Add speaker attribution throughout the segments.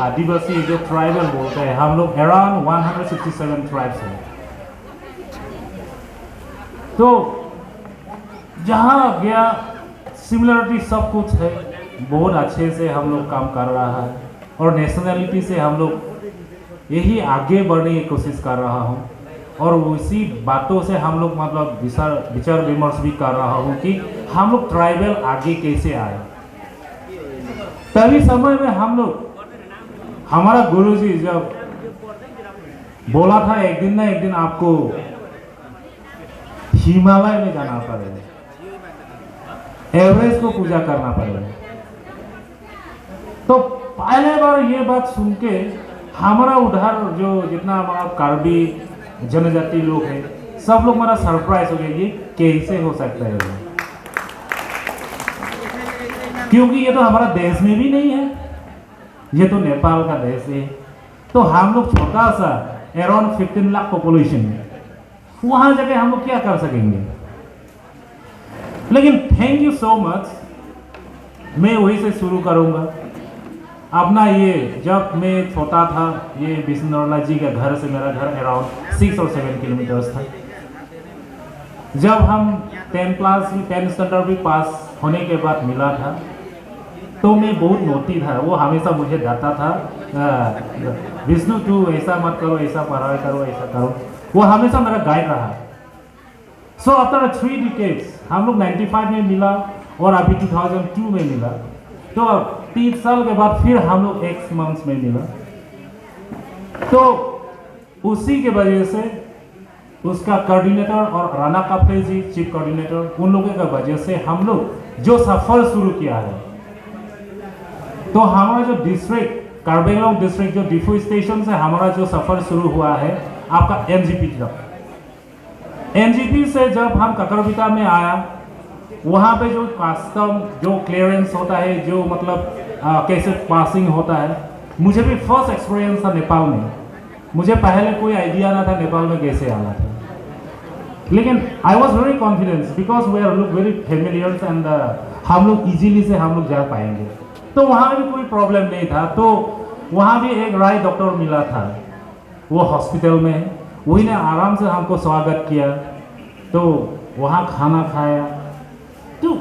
Speaker 1: आदिवासी जो ट्राइबल बोलते हैं, हम लोग अराउंड 167 ट्राइब्स हैं। तो जहाँ गया सिमिलरिटी सब कुछ है, बहुत अच्छे से हम लोग काम कर रहा है और नेशनलिटी से हम लोग यही आगे बढ़ने की कोशिश कर रहा हूँ और उसी बातों से हम लोग मतलब विचार विमर्श भी कर रहा हूँ कि हम लोग ट्राइबल आगे कैसे आए। तभी समय में हम लोग, हमारा गुरुजी जब बोला था एक दिन ना एक दिन आपको हिमालय में जाना पड़ेगा, एवरेस्ट को पूजा करना पड़ेगा। तो पहले बार ये बात सुन के हमारा उधर जो जितना हमारा कार्बी जनजाति लोग हैं सब लोग हमारा सरप्राइज हो गए, ये कैसे हो सकता है, क्योंकि ये तो हमारा देश में भी नहीं है, ये तो नेपाल का देश है। तो हम लोग छोटा सा अराउंड 15 लाख पॉपुलेशन है, वहां जाके हम लोग क्या कर सकेंगे। लेकिन थैंक यू सो मच, मैं वही से शुरू करूंगा अपना। ये जब मैं छोटा था, ये विष्णुला जी के घर से मेरा घर अराउंड 6 और 7 किलोमीटर्स था। जब हम 10 स्टैंडर्ड भी पास होने के बाद मिला था तो मैं बहुत नोटी था, वो हमेशा मुझे डांटता था, विष्णु तू ऐसा मत करो, ऐसा पढ़ाई करो, ऐसा करो, वो हमेशा मेरा गाइड रहा। सो आफ्टर 3 डिकेड्स हम लोग 95 में मिला और अभी 2002 में मिला, तो 3 साल के बाद फिर हम लोग X मंथ्स में मिला। तो उसी के वजह से उसका कोऑर्डिनेटर और राणा काफे जी चीफ कोऑर्डिनेटर, उन लोगों की वजह से हम लोग जो सफर शुरू किया है, तो हमारा जो डिस्ट्रिक्ट कार्बी आंगलॉन्ग डिस्ट्रिक्ट जो डिफू स्टेशन से हमारा जो सफर शुरू हुआ है आपका NGP तक। NGP से जब हम ककरबिता में आया, वहाँ पे जो कस्टम जो क्लियरेंस होता है, जो मतलब कैसे पासिंग होता है, मुझे भी फर्स्ट एक्सपीरियंस था नेपाल में। मुझे पहले कोई आइडिया ना था नेपाल में कैसे आना था, लेकिन I was very confidence because we are look very familiars and हम लोग इजीली से हम लोग जा पाएंगे। तो वहाँ भी कोई प्रॉब्लम नहीं था। तो वहाँ भी एक राय डॉक्टर मिला था, वो हॉस्पिटल में है, वही ने आराम से हमको स्वागत किया। तो वहाँ खाना खाया, तो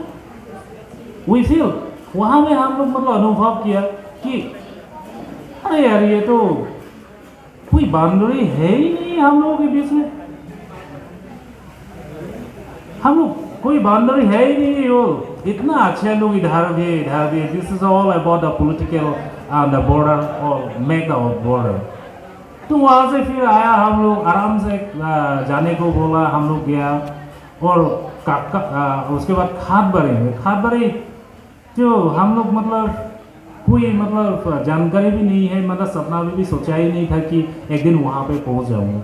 Speaker 1: वी फील वहाँ में हम लोग मतलब अनुभव किया कि अरे यार ये तो कोई बाउंड्री है ही नहीं हम लोगों के बीच में, हम लोग कोई बाउंड्री है ही नहीं, वो इतना अच्छे लोग इधर भी। This is all about the political the border और मेक द बॉर्डर। तो वहाँ से फिर आया, हम लोग आराम से जाने को बोला, हम लोग गया और उसके बाद खाद भरे जो हम लोग मतलब कोई मतलब जानकारी भी नहीं है, मतलब सपना भी सोचा ही नहीं था कि एक दिन वहाँ पे पहुँच जाऊँगा।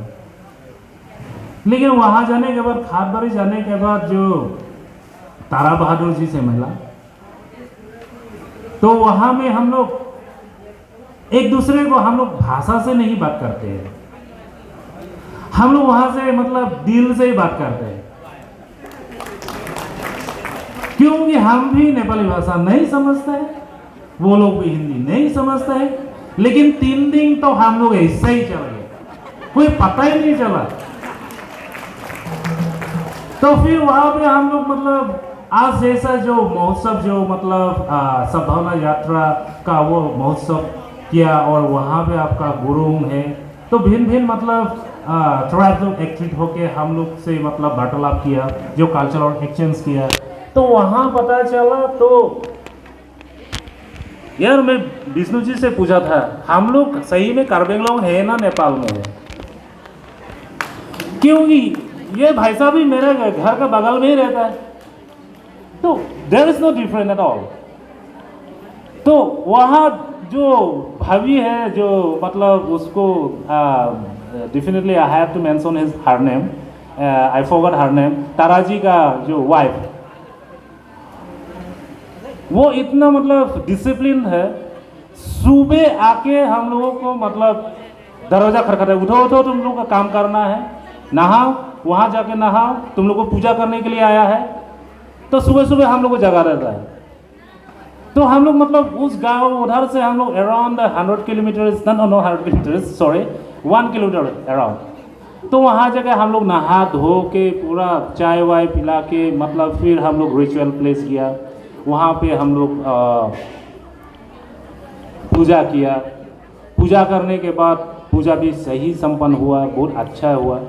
Speaker 1: लेकिन वहाँ जाने के बाद, खाद भरे जाने के बाद जो तारा बहादुर जी से मिला, तो वहाँ में हम लोग एक दूसरे को, हम लोग भाषा से नहीं बात करते हैं, हम लोग वहाँ से मतलब दिल से ही बात करते हैं, क्योंकि हम भी नेपाली भाषा नहीं समझते हैं, वो लोग भी हिंदी नहीं समझते हैं। लेकिन 3 दिन तो हम लोग ऐसे ही चल गए, कोई पता ही नहीं चला। तो फिर वहाँ पे हम लोग मतलब आज जैसा जो महोत्सव, जो मतलब सद्भावना यात्रा का वो महोत्सव किया, और वहाँ पे आपका गुरुंग है, तो भिन्न मतलब ट्राइब्स लोग एक्टिव होके हम लोग से मतलब वार्तालाप किया, जो कल्चरल एक्सचेंज किया। तो वहाँ पता चला, तो यार मैं विष्णु जी से पूछा था, हम लोग सही में कार्बी आंगलॉन्ग है ना नेपाल में है, क्योंकि ये भाई साहब भी मेरे घर के बगल में ही रहता है, तो there is no difference at all. तो वहाँ जो भाभी है, जो मतलब उसको definitely I have to mention his her name, I forgot her name, Tara ji का जो वाइफ, वो इतना मतलब डिसिप्लिन है, सुबह आके हम लोगों को मतलब दरवाजा खटखटा, उठो तुम लोग का काम करना है, नहाओ, वहाँ जाके नहाओ, तुम लोग को पूजा करने के लिए आया है। तो सुबह सुबह हम लोग को जगा रहता है। तो हम लोग मतलब उस गांव उधर से हम लोग around 100 kilometres, no 100 kilometres sorry 1 kilometre around. तो वहाँ जगह हम लोग नहा धो के पूरा चाय वाय पिला के मतलब फिर हम लोग रिचुअल प्लेस किया। वहाँ पे हम लोग पूजा किया। पूजा करने के बाद पूजा भी सही संपन्न हुआ, बहुत अच्छा हुआ,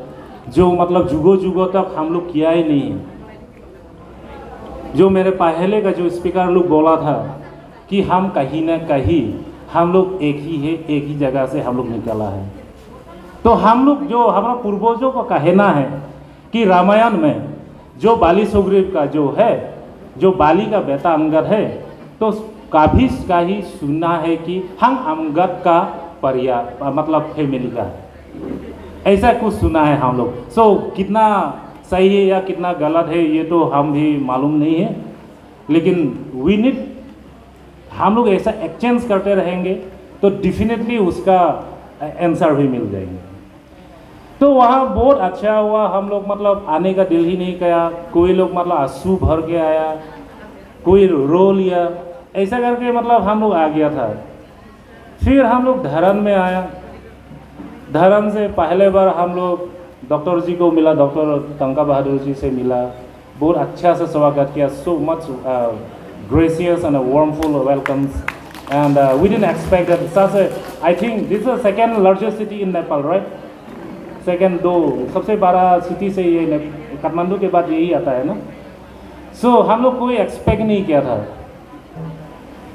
Speaker 1: जो मतलब जुगों जुगों तक हम लोग किया ही नहीं है। जो मेरे पहले का जो स्पीकर लोग बोला था कि हम कहीं ना कहीं हम लोग एक ही है, एक ही जगह से हम लोग निकला है। तो हम लोग जो हमारा पूर्वजों का कहना है कि रामायण में जो बाली सुग्रीव का जो है, जो बाली का बेटा अंगद है, तो काफ़ी का ही सुनना है कि हम अंगद का परिवार मतलब फैमिली का है, ऐसा कुछ सुना है हम लोग। सो कितना सही है या कितना गलत है ये तो हम भी मालूम नहीं है, लेकिन वी नीड हम लोग ऐसा एक्सचेंज करते रहेंगे तो डेफिनेटली उसका आंसर भी मिल जाएंगे। तो वहाँ बहुत अच्छा हुआ। हम लोग मतलब आने का दिल ही नहीं किया। कोई लोग मतलब आंसू भर के आया, कोई रो लिया, ऐसा करके मतलब हम लोग आ गया था। फिर हम लोग धरन में आया। धरन से पहले बार हम लोग डॉक्टर जी को मिला, डॉक्टर टंका बहादुर जी से मिला, बहुत अच्छा से स्वागत किया। So much gracious and a warmful welcomes, and we didn't expect that such a, I think this is the second largest city in Nepal, right? Second दो सबसे बड़ा सिटी से ये काठमांडू के बाद यही आता है ना। सो हम लोग कोई एक्सपेक्ट नहीं किया था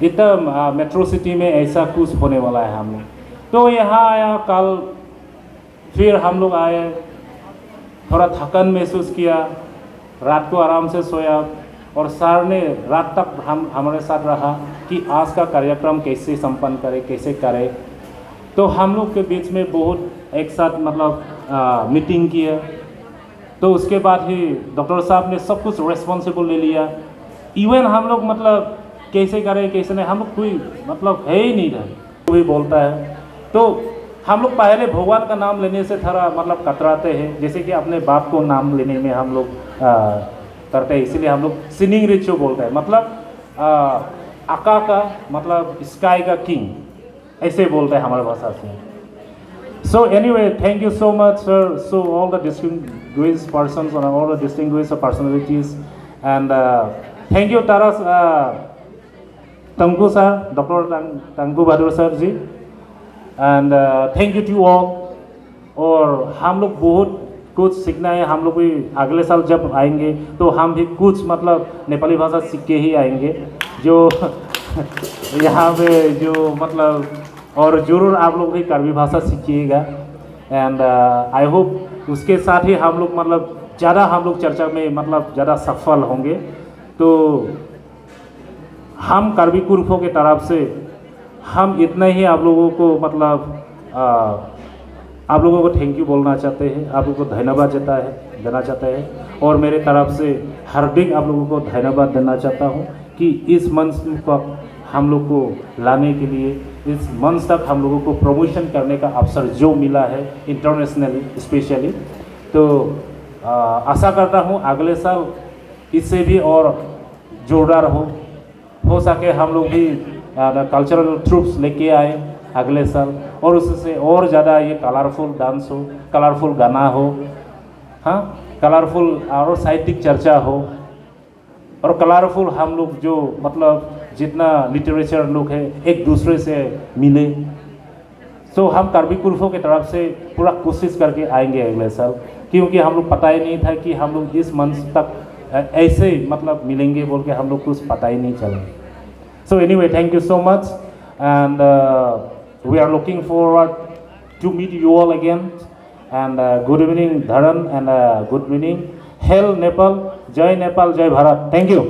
Speaker 1: इतना मेट्रो सिटी में ऐसा कुछ होने वाला है हम लोग। तो यहाँ आया कल, फिर हम लोग आए, थोड़ा थकान महसूस किया, रात को आराम से सोया और सर ने रात तक हमारे साथ रहा कि आज का कार्यक्रम कैसे संपन्न करे, कैसे करे। तो हम लोग के बीच में बहुत एक साथ मतलब मीटिंग किया। तो उसके बाद ही डॉक्टर साहब ने सब कुछ रेस्पॉन्सिबल ले लिया। इवन हम लोग मतलब कैसे करें कैसे नहीं, हम लोग कोई मतलब है ही नहीं था, कोई बोलता है। तो हम लोग पहले भगवान का नाम लेने से थोड़ा मतलब कतराते हैं, जैसे कि अपने बाप को नाम लेने में हम लोग करते हैं, इसीलिए हम लोग सिनिंग रिचो बोलते हैं, मतलब आका का मतलब स्काई का किंग, ऐसे बोलते हैं हमारे भाषा से। So anyway, thank you so much, sir. So all the distinguished persons and all the distinguished personalities, and thank you Taras Tangku sir, Dr. Tangku Bahadur sir ji, and thank you to all। और हम लोग बहुत कुछ सीखना है। हम लोग भी अगले साल जब आएंगे तो हम भी कुछ मतलब नेपाली भाषा सीख के ही आएंगे, जो यहाँ पे जो मतलब, और ज़रूर आप लोग भी कर्वी भाषा सीखिएगा। एंड आई होप उसके साथ ही हम लोग मतलब ज़्यादा हम लोग चर्चा में मतलब ज़्यादा सफल होंगे। तो हम कर्वी कुर्फों के तरफ से हम इतना ही आप लोगों को मतलब आप लोगों को थैंक यू बोलना चाहते हैं, आप लोगों को धन्यवाद देना चाहते हैं, और मेरे तरफ से हार्दिक आप लोगों को धन्यवाद देना चाहता हूँ कि इस मंच पर हम लोग को लाने के लिए, इस मंच तक हम लोगों को प्रमोशन करने का अवसर जो मिला है इंटरनेशनली स्पेशली। तो आशा करता हूँ अगले साल इससे भी और जोरदार हो सके, हम लोग भी कल्चरल ट्रूप्स लेके आए अगले साल, और उससे और ज़्यादा ये कलरफुल डांस हो, कलरफुल गाना हो, हाँ कलरफुल और साहित्यिक चर्चा हो, और कलरफुल हम लोग जो मतलब जितना लिटरेचर लोग है एक दूसरे से मिले। तो हम कर्वी कुर्फों की तरफ से पूरा कोशिश करके आएंगे अगले साल, क्योंकि हम लोग पता ही नहीं था कि हम लोग इस मंच तक ऐसे मतलब मिलेंगे बोल के हम लोग कुछ पता ही नहीं चला। So anyway, thank you so much, and we are looking forward to meet you all again, and good evening Dharan, and good evening, हेल नेपाल, जय नेपाल, जय भारत, थैंक यू।